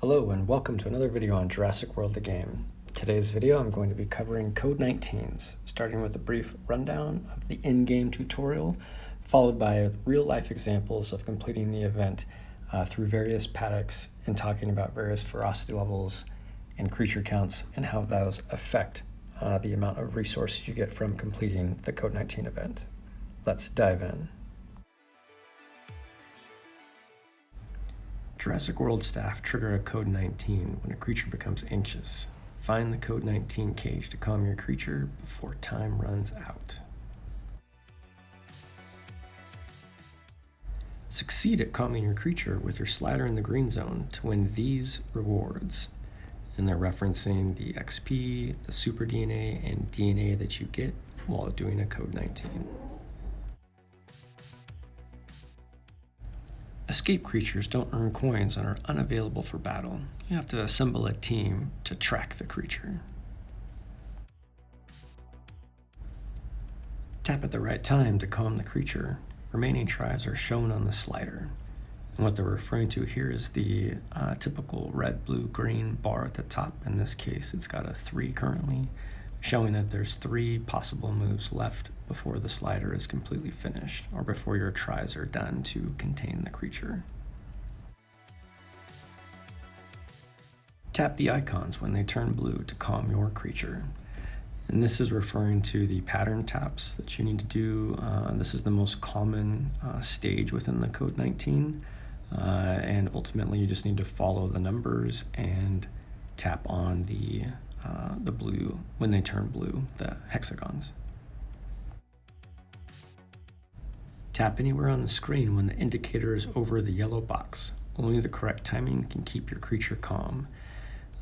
Hello and welcome to another video on Jurassic World the Game. Today's video I'm going to be covering Code 19s, starting with a brief rundown of the in-game tutorial, followed by real-life examples of completing the event through various paddocks and talking about various ferocity levels and creature counts and how those affect the amount of resources you get from completing the Code 19 event. Let's dive in. Jurassic World staff trigger a Code 19 when a creature becomes anxious. Find the Code 19 cage to calm your creature before time runs out. Succeed at calming your creature with your slider in the green zone to win these rewards. And they're referencing the XP, the Super DNA, and DNA that you get while doing a Code 19. Escape creatures don't earn coins and are unavailable for battle. You have to assemble a team to track the creature. Tap at the right time to calm the creature. Remaining tries are shown on the slider. And what they're referring to here is the typical red, blue, green bar at the top. In this case, it's got a 3 currently, showing that there's 3 possible moves left before the slider is completely finished, or before your tries are done to contain the creature. Tap the icons when they turn blue to calm your creature. And this is referring to the pattern taps that you need to do. This is the most common stage within the Code 19. And ultimately you just need to follow the numbers and tap on the blue, when they turn blue, the hexagons. Tap anywhere on the screen when the indicator is over the yellow box. Only the correct timing can keep your creature calm.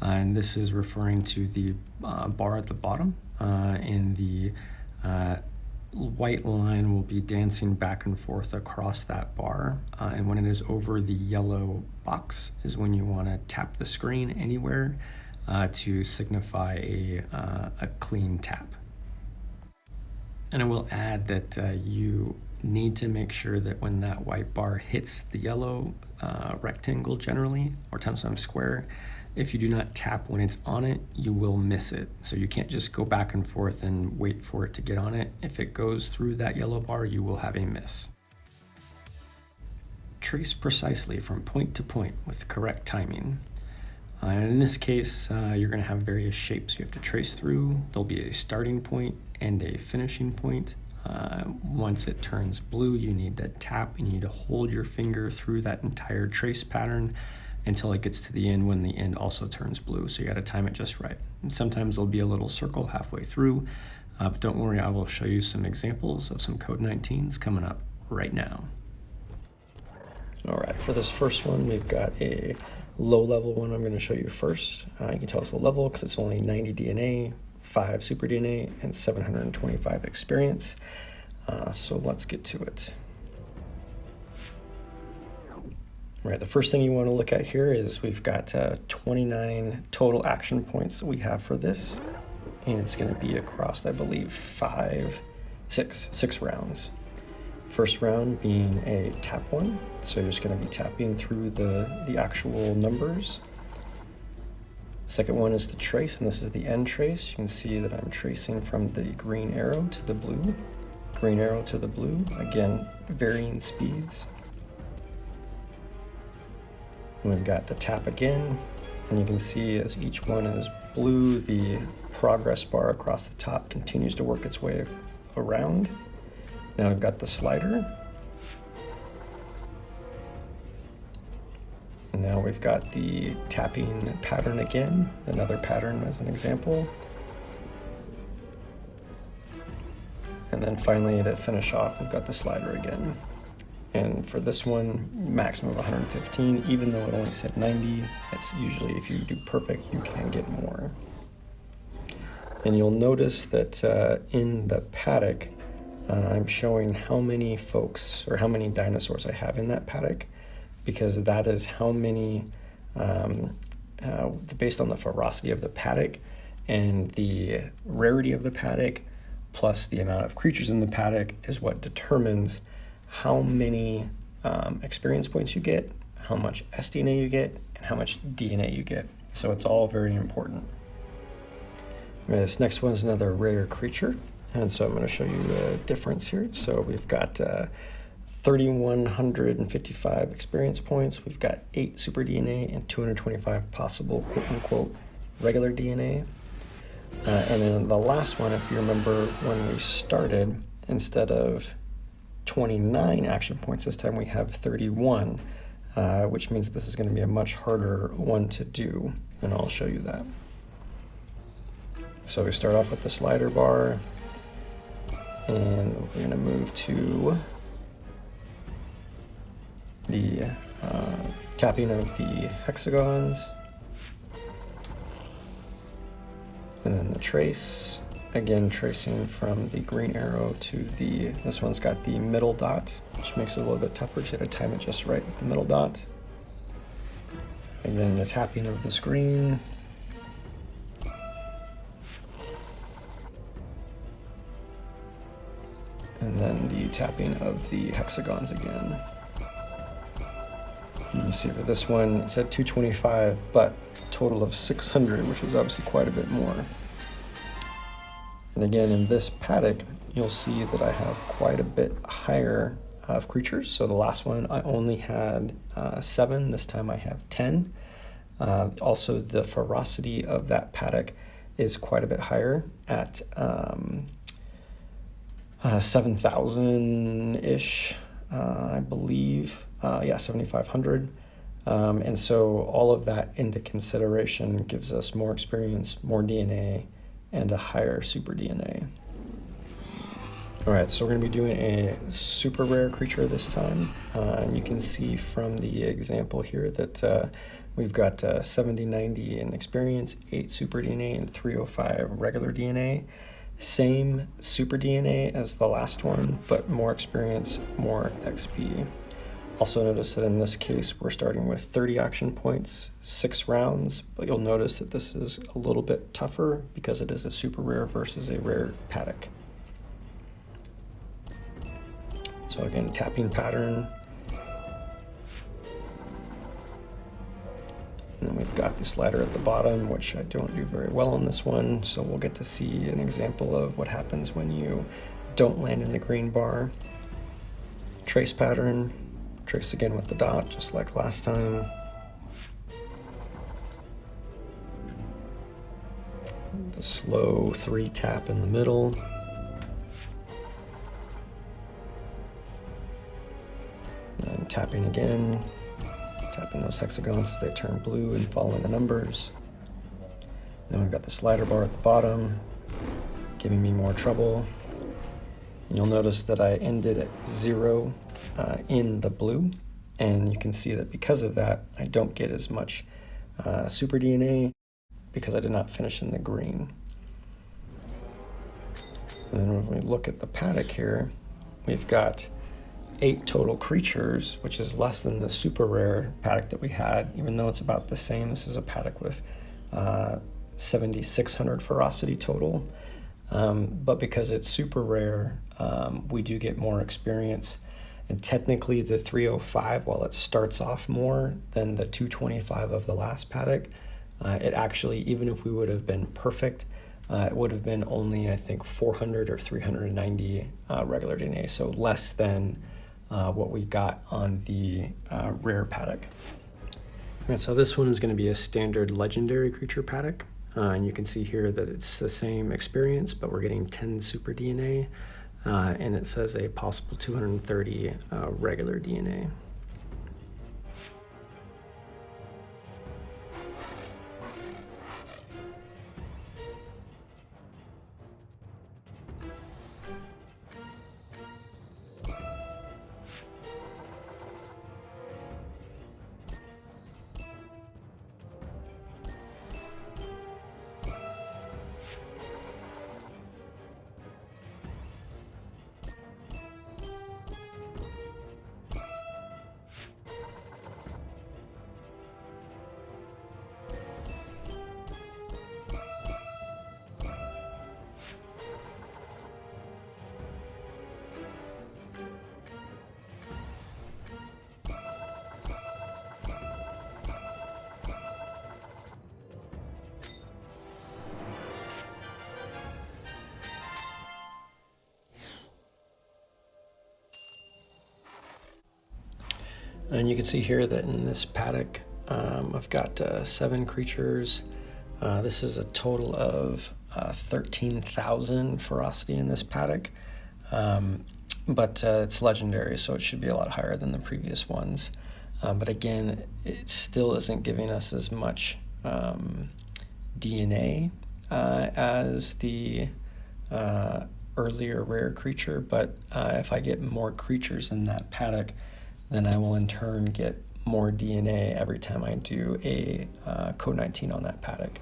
And this is referring to the bar at the bottom, and the white line will be dancing back and forth across that bar. And when it is over the yellow box is when you want to tap the screen anywhere to signify a clean tap. And I will add that you need to make sure that when that white bar hits the yellow rectangle generally, or sometimes square, if you do not tap when it's on it, you will miss it. So you can't just go back and forth and wait for it to get on it. If it goes through that yellow bar, you will have a miss. Trace precisely from point to point with correct timing. And in this case, you're going to have various shapes you have to trace through. There'll be a starting point and a finishing point. Once it turns blue, you need to tap. You need to hold your finger through that entire trace pattern until it gets to the end, when the end also turns blue. So you got to time it just right. And sometimes there'll be a little circle halfway through, but don't worry, I will show you some examples of some Code 19s coming up right now. All right, for this first one, we've got a low-level one I'm going to show you first. You can tell it's a level because it's only 90 DNA, 5 Super DNA, and 725 experience. So let's get to it. All right, the first thing you want to look at here is we've got 29 total action points that we have for this, and it's going to be across, I believe, 6 rounds. First round being a tap one, so you're just going to be tapping through the actual numbers. Second one is the trace, and this is the end trace. You can see that I'm tracing from the green arrow to the blue, green arrow to the blue, again, varying speeds. And we've got the tap again, and you can see as each one is blue, the progress bar across the top continues to work its way around. Now we've got the slider. And now we've got the tapping pattern again, another pattern as an example. And then finally, to finish off, we've got the slider again. And for this one, maximum of 115, even though it only said 90, it's usually, if you do perfect, you can get more. And you'll notice that in the paddock, I'm showing how many folks, or how many dinosaurs I have in that paddock, because that is how many, based on the ferocity of the paddock and the rarity of the paddock, plus the amount of creatures in the paddock, is what determines how many experience points you get, how much SDNA you get, and how much DNA you get. So it's all very important. This next one is another rare creature, and so I'm going to show you the difference here. So we've got 3,155 experience points. We've got 8 super DNA and 225 possible quote-unquote regular DNA. And then the last one, if you remember when we started, instead of 29 action points this time, we have 31, which means this is going to be a much harder one to do, and I'll show you that. So we start off with the slider bar, and we're going to move to the tapping of the hexagons, and then the trace, again tracing from the green arrow to this one's got the middle dot, which makes it a little bit tougher, so you got to time it just right with the middle dot. And then the tapping of the screen, and then the tapping of the hexagons again. And you see for this one, it said 225, but a total of 600, which is obviously quite a bit more. And again, in this paddock, you'll see that I have quite a bit higher of creatures. So the last one, I only had 7. This time I have 10. Also, the ferocity of that paddock is quite a bit higher at 7,000-ish, I believe. Yeah, 7,500. And so all of that into consideration gives us more experience, more DNA, and a higher super DNA. All right, so we're going to be doing a super rare creature this time. And you can see from the example here that we've got 70, 90 in experience, 8 super DNA, and 305 regular DNA. Same super DNA as the last one, but more experience, more XP. Also notice that in this case, we're starting with 30 action points, 6 rounds, but you'll notice that this is a little bit tougher because it is a super rare versus a rare paddock. So again, tapping pattern. And then we've got the slider at the bottom, which I don't do very well on this one, so we'll get to see an example of what happens when you don't land in the green bar. Trace pattern, trace again with the dot, just like last time. The slow 3 tap in the middle. And tapping again. Tapping those hexagons as they turn blue and following the numbers. Then we've got the slider bar at the bottom, giving me more trouble. And you'll notice that I ended at 0 in the blue, and you can see that because of that, I don't get as much super DNA because I did not finish in the green. And then when we look at the paddock here, we've got 8 total creatures, which is less than the super rare paddock that we had, even though it's about the same. This is a paddock with 7,600 ferocity total. But because it's super rare, we do get more experience. And technically the 305, while it starts off more than the 225 of the last paddock, it actually, even if we would have been perfect, it would have been only, I think, 400 or 390 regular DNA, so less than what we got on the rare paddock. And so this one is going to be a standard legendary creature paddock. And you can see here that it's the same experience, but we're getting 10 super DNA. And it says a possible 230 regular DNA. And you can see here that in this paddock, I've got 7 creatures. This is a total of 13,000 ferocity in this paddock. But it's legendary, so it should be a lot higher than the previous ones. But again, it still isn't giving us as much DNA as the earlier rare creature. But if I get more creatures in that paddock, then I will in turn get more DNA every time I do a code 19 on that paddock.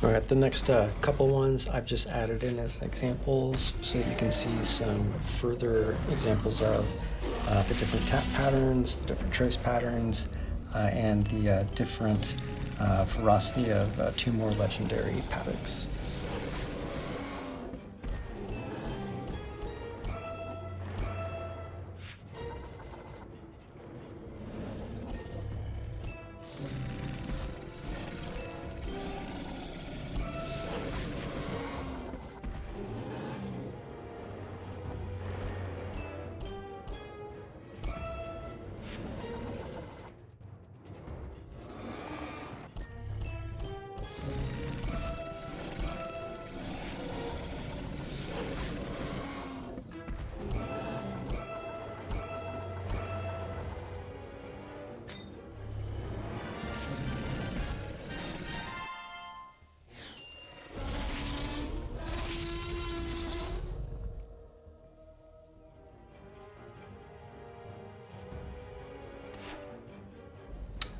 All right, the next couple ones I've just added in as examples so that you can see some further examples of the different tap patterns, the different trace patterns, and the different ferocity of 2 more legendary paddocks.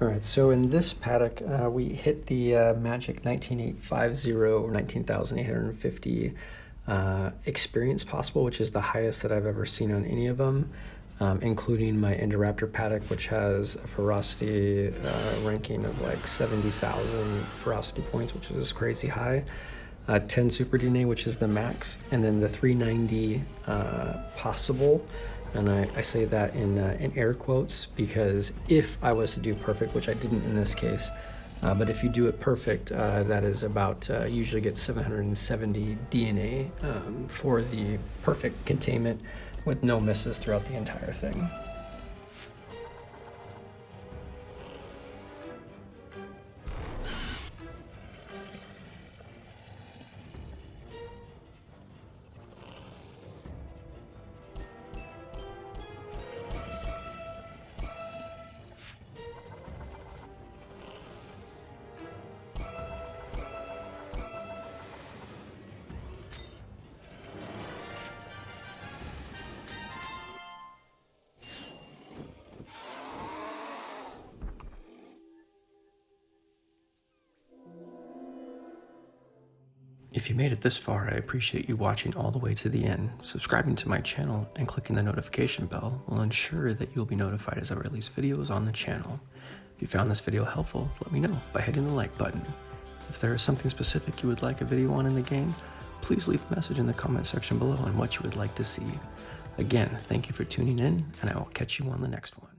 All right, so in this paddock, we hit the magic 19,850 or 19,850 experience possible, which is the highest that I've ever seen on any of them, including my Indoraptor paddock, which has a ferocity ranking of like 70,000 ferocity points, which is crazy high. 10 super DNA, which is the max, and then the 390 possible. And I say that in air quotes because if I was to do perfect, which I didn't in this case, but if you do it perfect, that is about, usually get 770 DNA for the perfect containment with no misses throughout the entire thing. If you made it this far, I appreciate you watching all the way to the end. Subscribing to my channel and clicking the notification bell will ensure that you'll be notified as I release videos on the channel. If you found this video helpful, let me know by hitting the like button. If there is something specific you would like a video on in the game, please leave a message in the comment section below on what you would like to see. Again, thank you for tuning in, and I will catch you on the next one.